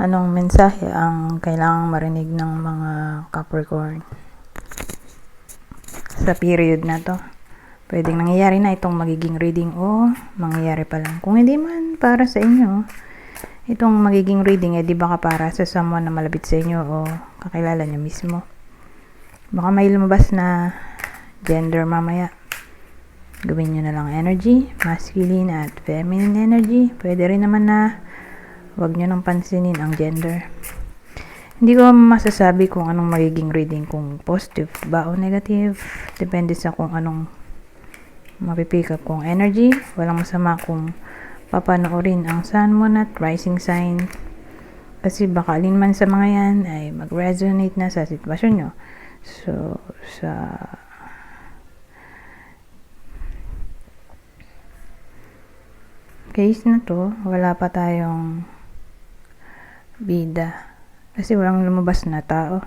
Anong mensahe ang kailangang marinig ng mga Capricorn sa period na to? Pwedeng nangyayari na itong magiging reading o mangyayari pa lang. Kung hindi man para sa inyo, itong magiging reading, di baka para sa someone na malapit sa inyo o kakilala nyo mismo. Baka may lumabas na gender mamaya. Gawin nyo na lang energy, masculine at feminine energy. Pwede rin naman na wag nyo nang pansinin ang gender. Hindi ko masasabi kung anong magiging reading, kung positive ba o negative. Depende sa kung anong mapipick up kong energy. Walang masama kung papanoorin ang sun, moon at rising sign. Kasi baka alin man sa mga yan ay mag-resonate na sa sitwasyon nyo. So, sa case na to, wala pa tayong bida. Kasi walang lumabas na tao.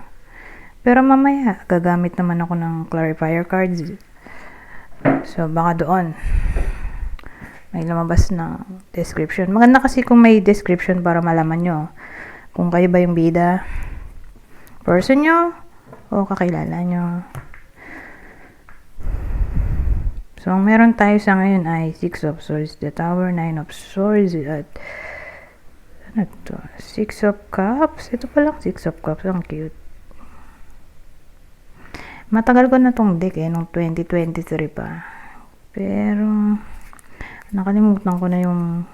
Pero mamaya, gagamit naman ako ng clarifier cards. So, baka doon may lumabas na description. Maganda kasi kung may description para malaman nyo kung kayo ba yung bida, person nyo, o kakilala nyo. So, ang meron tayo sa ngayon ay 6 of Swords, the Tower, 9 of Swords, at ano to? 6 of Cups. Ito pa lang 6 of Cups. Ang cute. Matagal ko na tong deck nung 2023 pa. Pero, nakalimutan ko na yung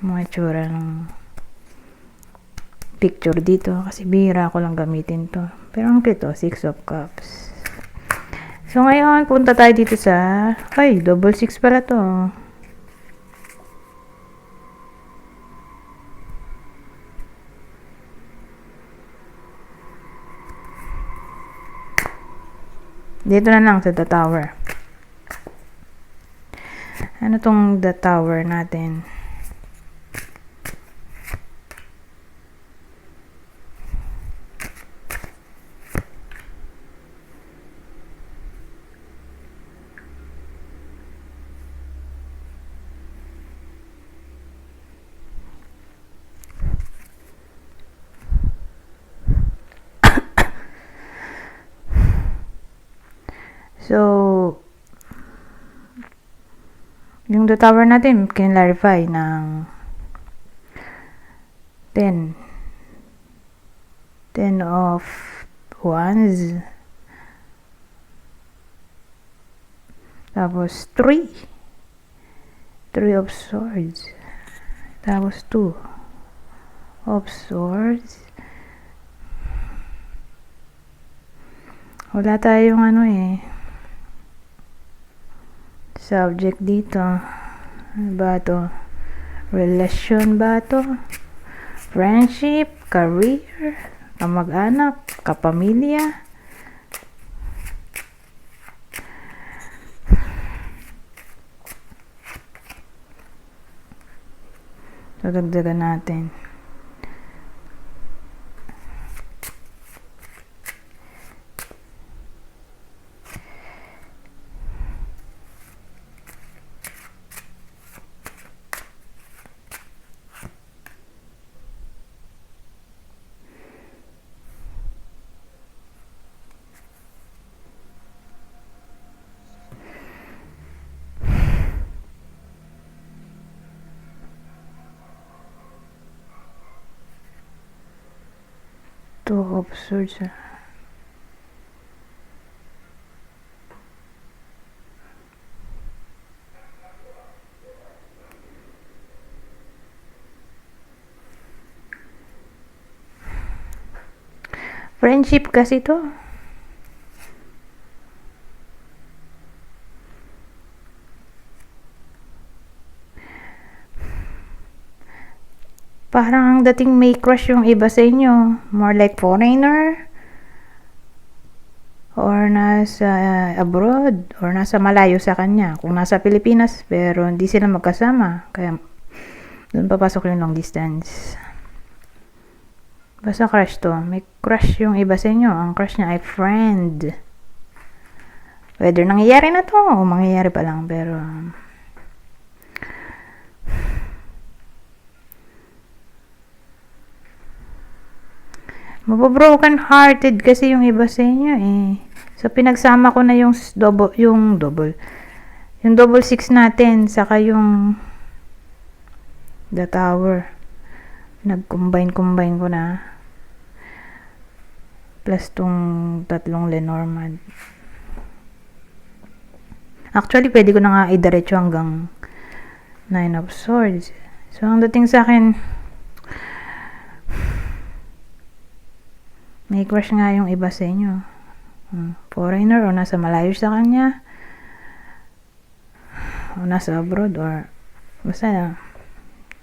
mga itsura ng picture dito. Kasi bihira ko lang gamitin to. Pero ang cute 6 of Cups. So, ngayon, punta tayo dito sa, double 6 pala to. Dito na lang sa the Tower. Ano tong the Tower natin? So, yung the Tower natin, kinlarify ng 10 of Wands. Tapos 3 of Swords. Tapos 2 of Swords. Wala tayong subject dito. Ano ba to? Relasyon ba to? Friendship, career, kamag-anak, kapamilya. So, dagdagan natin. Two of Swords. Friendship kasi to. Parang ang dating may crush yung iba sa inyo. More like foreigner. Or nasa abroad. Or nasa malayo sa kanya. Kung nasa Pilipinas, pero hindi sila magkasama. Kaya, doon papasok yung long distance. Basta crush to. May crush yung iba sa inyo. Ang crush niya ay friend. Whether nangyayari na to o mangyayari pa lang. Pero, Mabobroken hearted kasi yung iba sa inyo eh. So, pinagsama ko na yung double 6 natin, saka yung the tower. Nag-combine ko na. Plus tong tatlong Lenormand. Actually, pwede ko na nga idiretso hanggang 9 of Swords. So, ang dating sa akin, may crush nga yung iba sa inyo. Foreigner o nasa malayo sa kanya. O nasa abroad or basta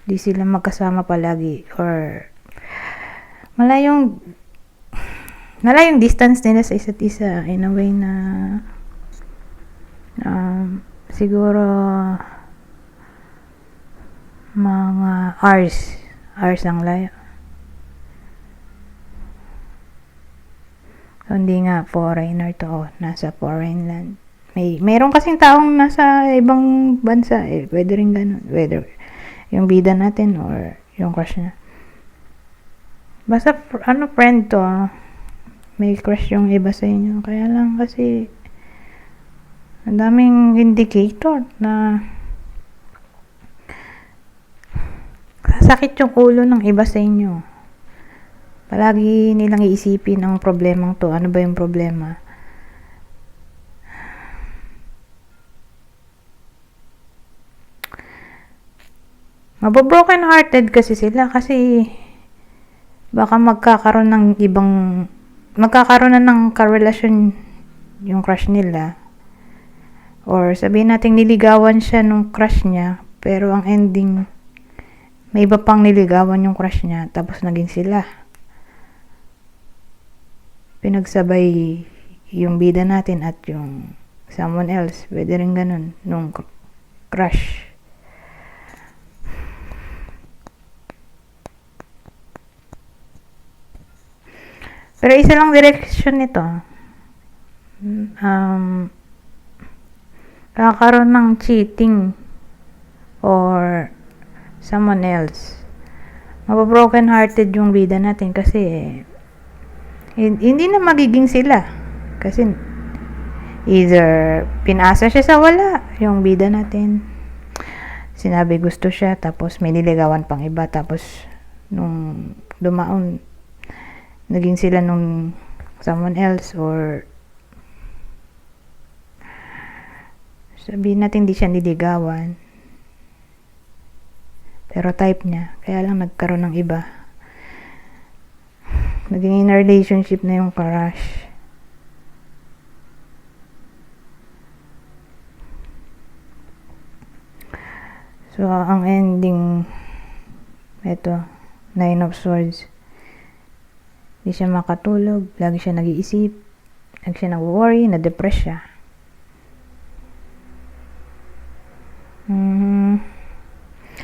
di sila magkasama palagi or malayong distance nila sa isa't isa in a way na siguro mga hours ang layo. So, hindi nga foreigner to, nasa foreign land. Meron kasing taong nasa ibang bansa eh, pwede rin ganun, whether yung bida natin or yung crush na. Basta friend to, may crush yung iba sa inyo, kaya lang kasi ang daming indicator na sasakit yung ulo ng iba sa inyo. Palagi nilang iisipin ang problemang to. Ano ba yung problema? Mabobroken hearted kasi sila kasi baka magkakaroon na ng karelasyon yung crush nila. Or sabihin natin niligawan siya nung crush niya, pero ang ending may iba pang niligawan yung crush niya, tapos naging sila. Pinagsabay yung bida natin at yung someone else. Pwede rin ganun nung crush. Pero isa lang direction nito. Kakaroon ng cheating or someone else. Mababroken hearted yung bida natin kasi hindi na magiging sila. Kasi either pinasa siya sa wala yung bida natin. Sinabi gusto siya, tapos may niligawan pang iba, tapos nung dumaon naging sila nung someone else, or sabihin natin di siya niligawan pero type niya, kaya lang nagkaroon ng iba, naging in a relationship na yung crush. So ang ending ito, 9 of Swords. Hindi siya makatulog, lagi siya nag-iisip, lagi siya nag-worry, na-depress siya.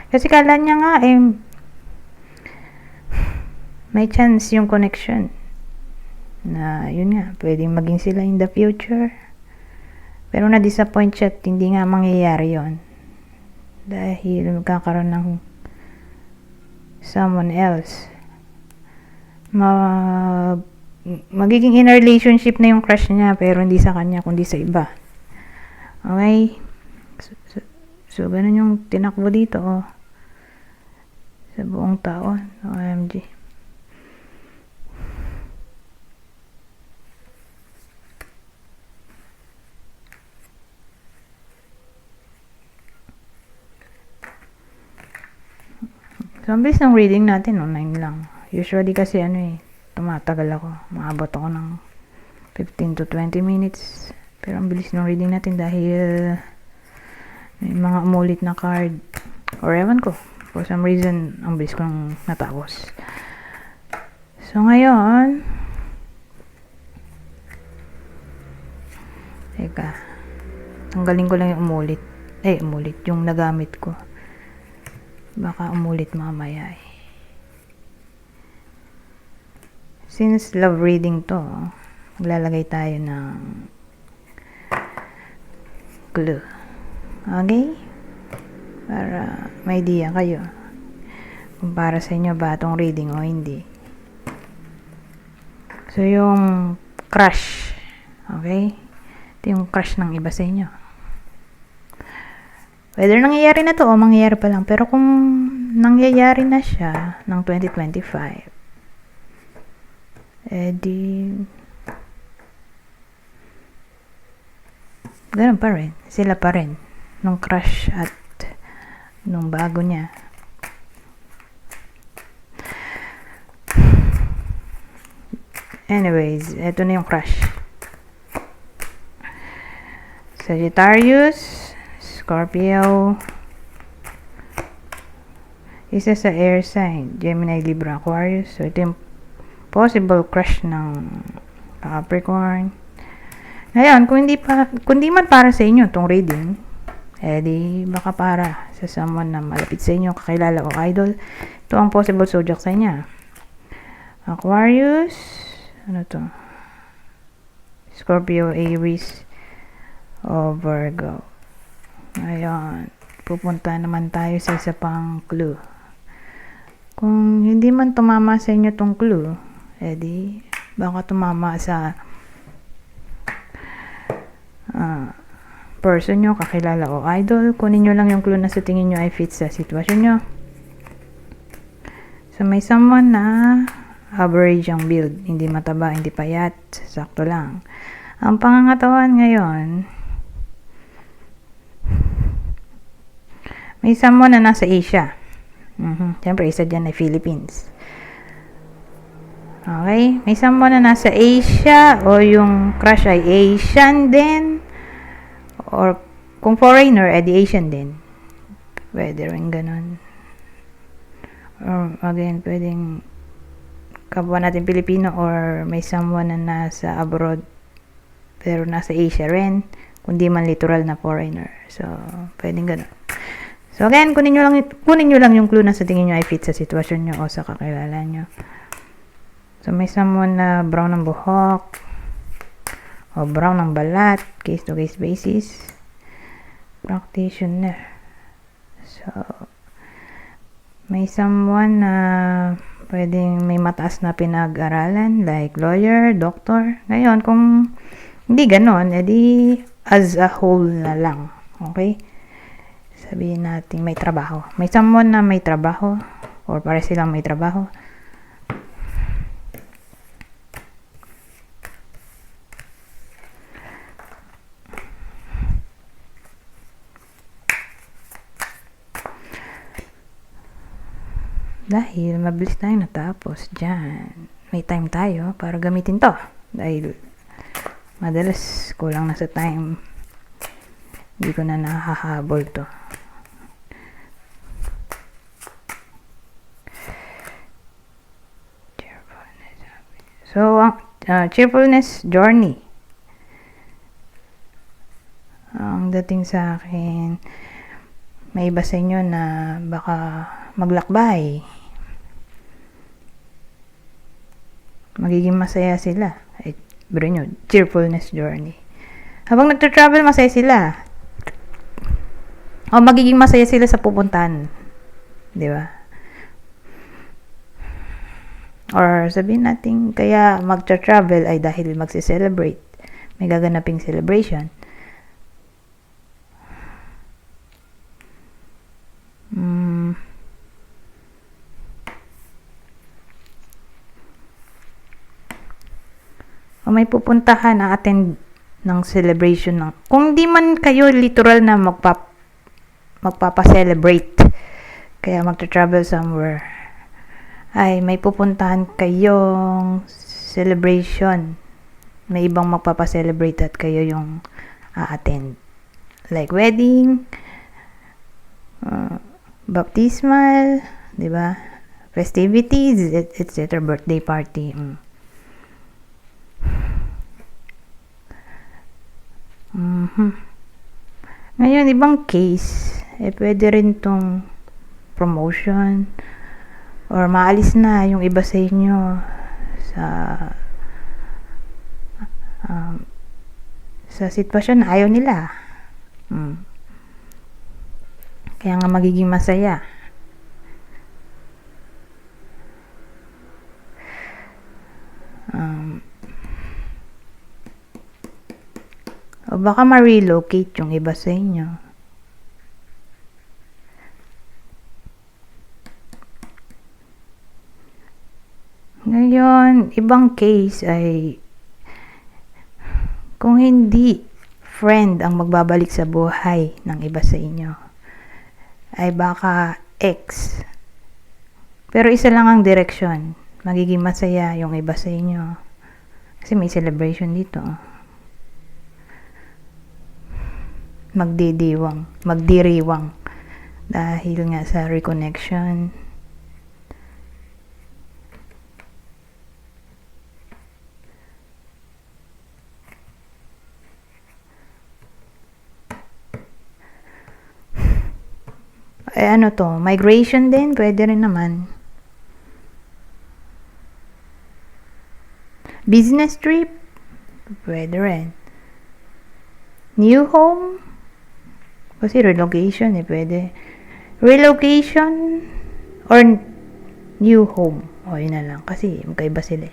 Kasi kala niya nga may chance yung connection na yun nga, pwedeng maging sila in the future, pero na-disappoint siya at hindi nga mangyayari yon dahil magkakaroon ng someone else. Magiging in a relationship na yung crush niya, pero hindi sa kanya kundi sa iba. Okay, so ganun yung tinakbo dito sa buong taon. OMG. So ang bilis ng reading natin 9 lang. Usually kasi tumatagal ako. Maabot ako ng 15 to 20 minutes. Pero ang bilis ng reading natin dahil may mga umulit na card. Or ewan ko. For some reason, ang bilis kong natapos. So ngayon, teka. Tanggalin ko lang yung umulit. Yung nagamit ko. Baka umulit mamaya Since love reading to, maglalagay tayo ng clue. Okay? Para may idea kayo kung para sa inyo ba itong reading o hindi. So, yung crush. Okay? Ito yung crush ng iba sa inyo. Whether nangyayari na to o mangyayari pa lang. Pero kung nangyayari na siya ng 2025, di ganun pa rin. Sila pa rin. Nung crush at nung bago niya. Anyways, eto na yung crush. Sagittarius, Scorpio, isa sa air sign, Gemini, Libra, Aquarius. So, ito yung possible crush ng Capricorn. Ngayon, kung di man para sa inyo itong reading, di baka para sa someone na malapit sa inyo, kakilala o idol. Ito ang possible zodiac sa inyo. Aquarius, ano to? Scorpio, Aries, o Virgo. Ngayon, pupunta naman tayo sa isa pang clue. Kung hindi man tumama sa inyo tong clue, di baka tumama sa person nyo, kakilala o idol. Kunin nyo lang yung clue na sa tingin nyo ay fit sa sitwasyon nyo. So, may someone na average ang build. Hindi mataba, hindi payat. Sakto lang. Ang pangangatawan ngayon, may someone na nasa Asia. Siyempre, isa dyan ay Philippines. Okay? May someone na nasa Asia o yung crush ay Asian din. Or kung foreigner, edi Asian din. Pwede rin ganun. Or again, pwedeng kapwa natin Pilipino or may someone na nasa abroad pero nasa Asia rin. Kundi man literal na foreigner. So, pwedeng ganun. So, again, kunin nyo lang yung clue na sa tingin nyo ay fit sa sitwasyon nyo o sa kakilala nyo. So, may someone na brown ng buhok o brown ng balat, case-to-case basis. Practitioner. So, may someone na pwedeng may mataas na pinag-aralan, like lawyer, doctor. Ngayon, kung hindi ganon, edi as a whole na lang. Okay? Sabihin natin may trabaho. May someone na may trabaho or pare silang may trabaho. Dahil mabilis tayo natapos dyan. May time tayo para gamitin to. Dahil madalas kulang na sa time. Hindi ko na nahahabol to. So, cheerfulness journey. Ang dating sa akin, may iba sa inyo na baka maglakbay. Magiging masaya sila. Biro nyo, cheerfulness journey. Habang nagtra-travel, masaya sila. O magiging masaya sila sa pupuntahan. Di ba? Or sabihin natin, kaya magtra-travel ay dahil magse-celebrate. May gaganaping celebration. O may pupuntahan na attend ng celebration ng, kung di man kayo literal na magpapa-celebrate kaya magta-travel somewhere, ay may pupuntahan kayong celebration, may ibang magpapa-celebrate at kayo yung a-attend, like wedding, baptismal, di ba, festivities, etc., birthday party. Ngayon, ibang case, pwede rin tong promotion or maalis na yung iba sa inyo sa sitwasyon na ayaw nila. Kaya nga magiging masaya. baka ma-relocate yung iba sa inyo. Ngayon, ibang case ay kung hindi friend ang magbabalik sa buhay ng iba sa inyo, ay baka ex. Pero isa lang ang direksyon. Magiging masaya yung iba sa inyo. Kasi may celebration dito. Magdiriwang. Dahil nga sa reconnection. Ano to? Migration din? Pwede rin naman. Business trip? Pwede rin. New home? Kasi relocation pwede. Relocation or new home. Yun na lang. Kasi magkaiba sila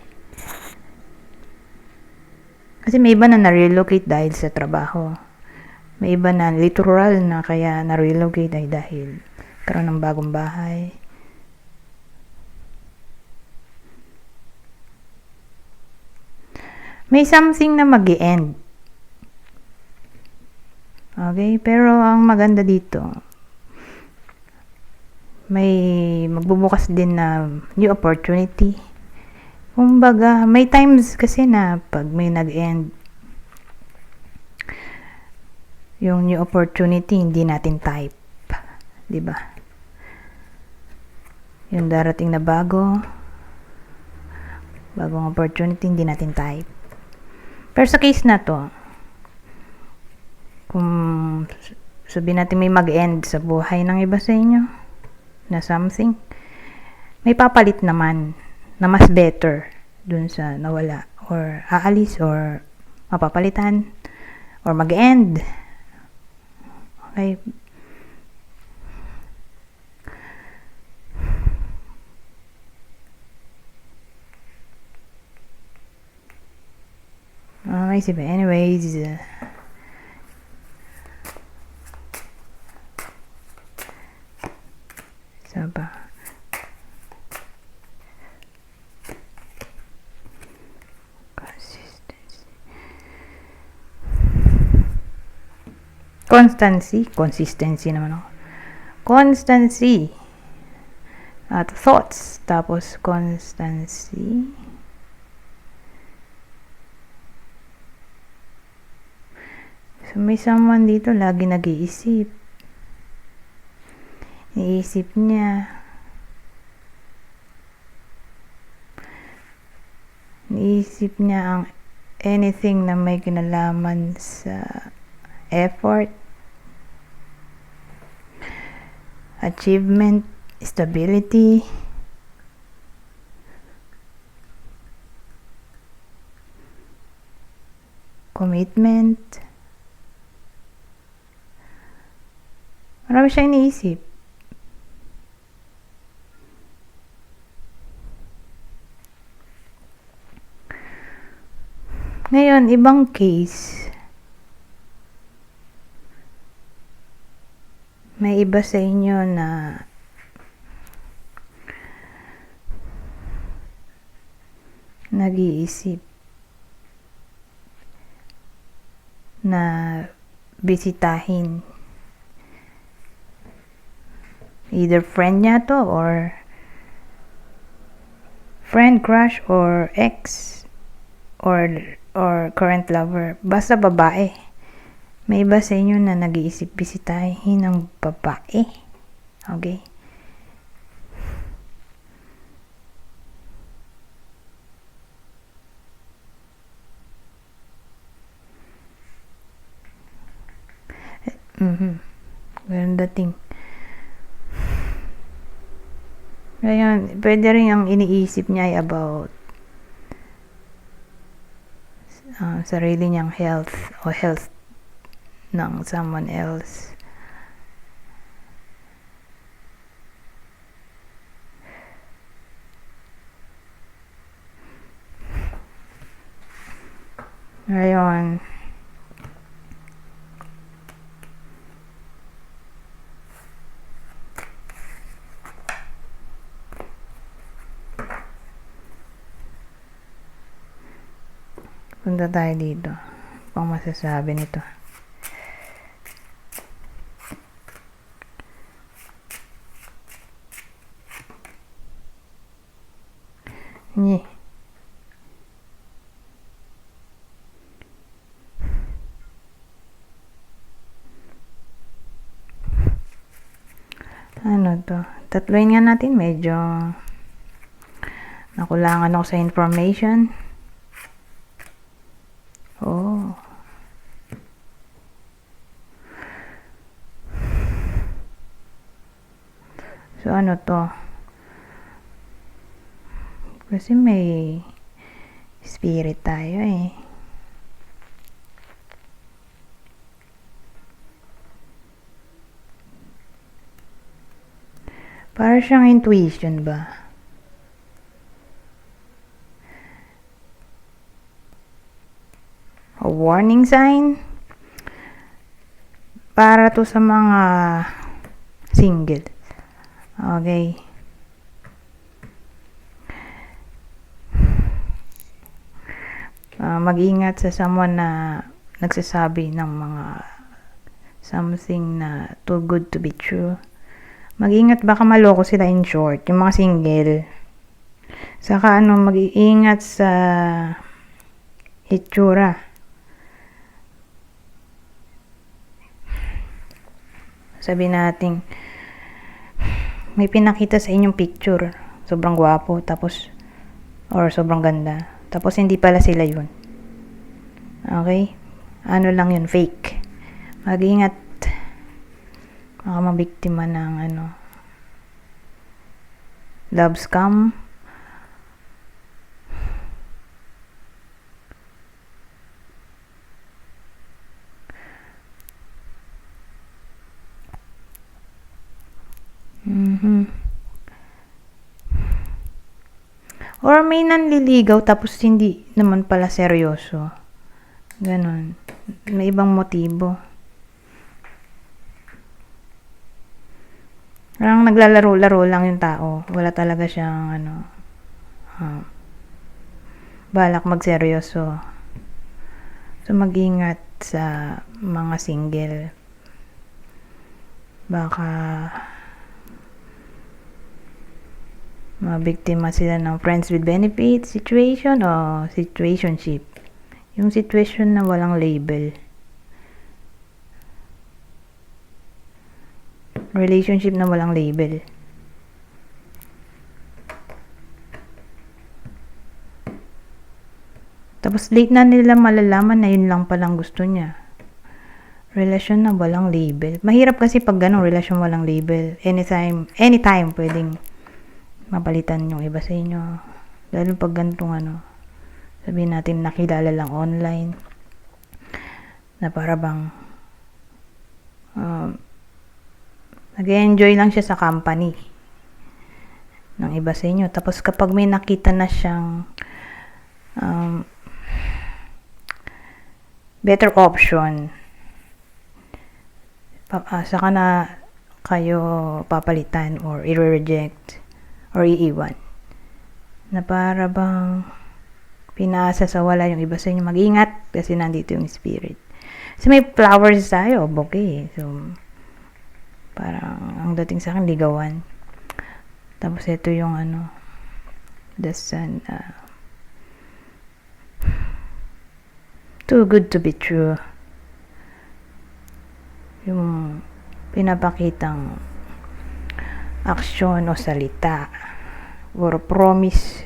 Kasi may iba na na-relocate dahil sa trabaho. May iba na literal na kaya na-relocate ay dahil karoon ng bagong bahay. May something na mag-i-end. Okay? Pero ang maganda dito, may magbubukas din na new opportunity. Kumbaga, may times kasi na pag may nag-end, yung new opportunity, hindi natin type. Diba? Yung darating na bagong opportunity, hindi natin type. Pero sa case na to, kung sabihin natin may mag-end sa buhay ng iba sa inyo, na something, may papalit naman na mas better dun sa nawala, or aalis, or mapapalitan, or mag-end. Okay? Anyways, saba. Consistency naman ako. Constancy. At thoughts. Tapos constancy. So, may someone dito lagi nag-iisip. Iisip niya. Iisip niya ang anything na may kinalaman sa effort, achievement, stability, commitment. Marami siya iniisip. Ngayon, ibang case, may iba sa inyo na nag-iisip na bisitahin either friend niya to, or friend, crush, or ex, or current lover. Basta babae. May iba sa inyo na nag-iisip bisitahin ng babae. Okay? Ganun dating. Ngayon, pwede rin ang iniisip niya ay about sarili niyang health o health ng someone else. Ngayon, Punta tayo dito. Pang masasabi nito. Nye. Ano to? Tatluin nga natin. Medyo nakulangan ako sa information. Oh. So, ano to? Kasi may spirit tayo eh. Para siyang intuition ba? A warning sign? Para to sa mga single. Okay. Mag-ingat sa someone na nagsasabi ng mga something na too good to be true. Mag-ingat, baka maloko sila, in short, yung mga single. Saka mag-iingat sa itsura. Sabi natin, may pinakita sa inyong picture, sobrang gwapo, tapos, or sobrang ganda, tapos hindi pala sila yun. Okay? Ano lang yun, fake. Mag-ingat, baka mabiktima ng love scam. Or may nanliligaw tapos hindi naman pala seryoso. Ganon. May ibang motibo. Parang naglalaro-laro lang yung tao. Wala talaga siyang balak magseryoso. So mag-ingat sa mga single. Baka mabiktima sila ng friends with benefits situation o situationship. Yung situation na walang label. Relationship na walang label. Tapos late na nila malalaman na yun lang palang gusto niya. Relasyon na walang label. Mahirap kasi pag ganun, relasyon walang label. Anytime pwedeng mapalitan yung iba sa inyo. Lalo pag ganitong sabihin natin nakilala lang online. Na para bang nag-enjoy lang siya sa company ng iba sa inyo. Tapos kapag may nakita na siyang better option, saka na kayo papalitan or i-reject or iiwan. Na para bang pinaasa sa wala yung iba sa inyo. Mag-ingat kasi nandito yung spirit. Kasi may flowers tayo, bouquet. So, parang ang dating sa akin, ligawan. Tapos ito yung the sun. Too good to be true. Yung pinapakitang aksyon o salita or promise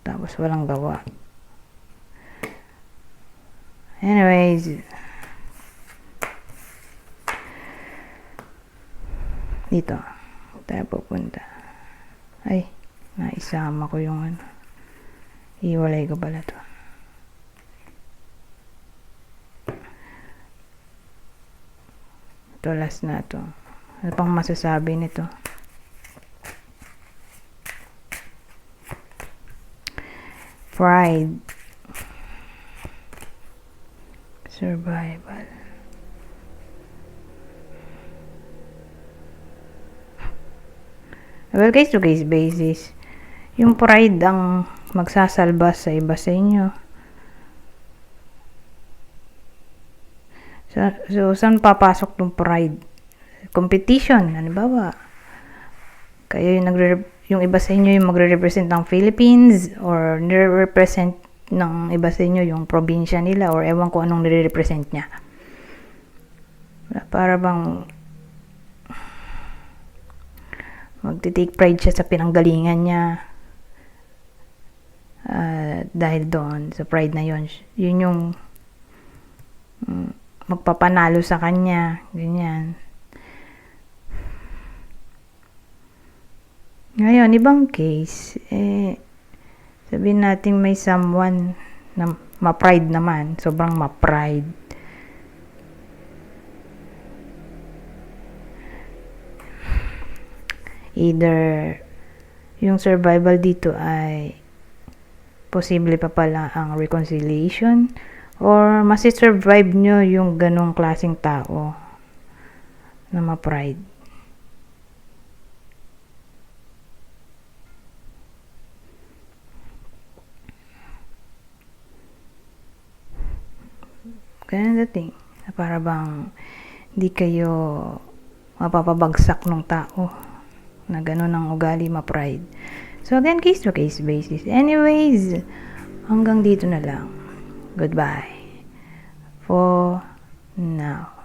tapos walang gawa. Anyways, dito tayo pupunta. Ay, naisama ko yung iwalay ko pala to. Ito, last na to. Ano pang masasabi nito? Pride. Survival. Well, case to case basis. Yung pride ang magsasalba sa iba sa inyo. So saan papasok tong pride? Competition, halimbawa. Kayo yung iba sa inyo yung magre-represent ng Philippines or nire-represent ng iba sa inyo yung probinsya nila or ewan ko anong nire-represent niya. Para bang magti-take pride siya sa pinanggalingan niya. Dahil doon sa pride na yun yung magpapanalo sa kanya, ganyan. Ngayon, ibang case, sabihin natin may someone na ma-pride naman, sobrang ma-pride. Either yung survival dito ay posible pa pala ang reconciliation or masi-survive nyo yung ganong klaseng tao na ma-pride. Ganun dating na para bang hindi kayo mapapabagsak ng tao na gano'n ang ugali, ma-pride. So again, case to case basis. Anyways, hanggang dito na lang. Goodbye for now.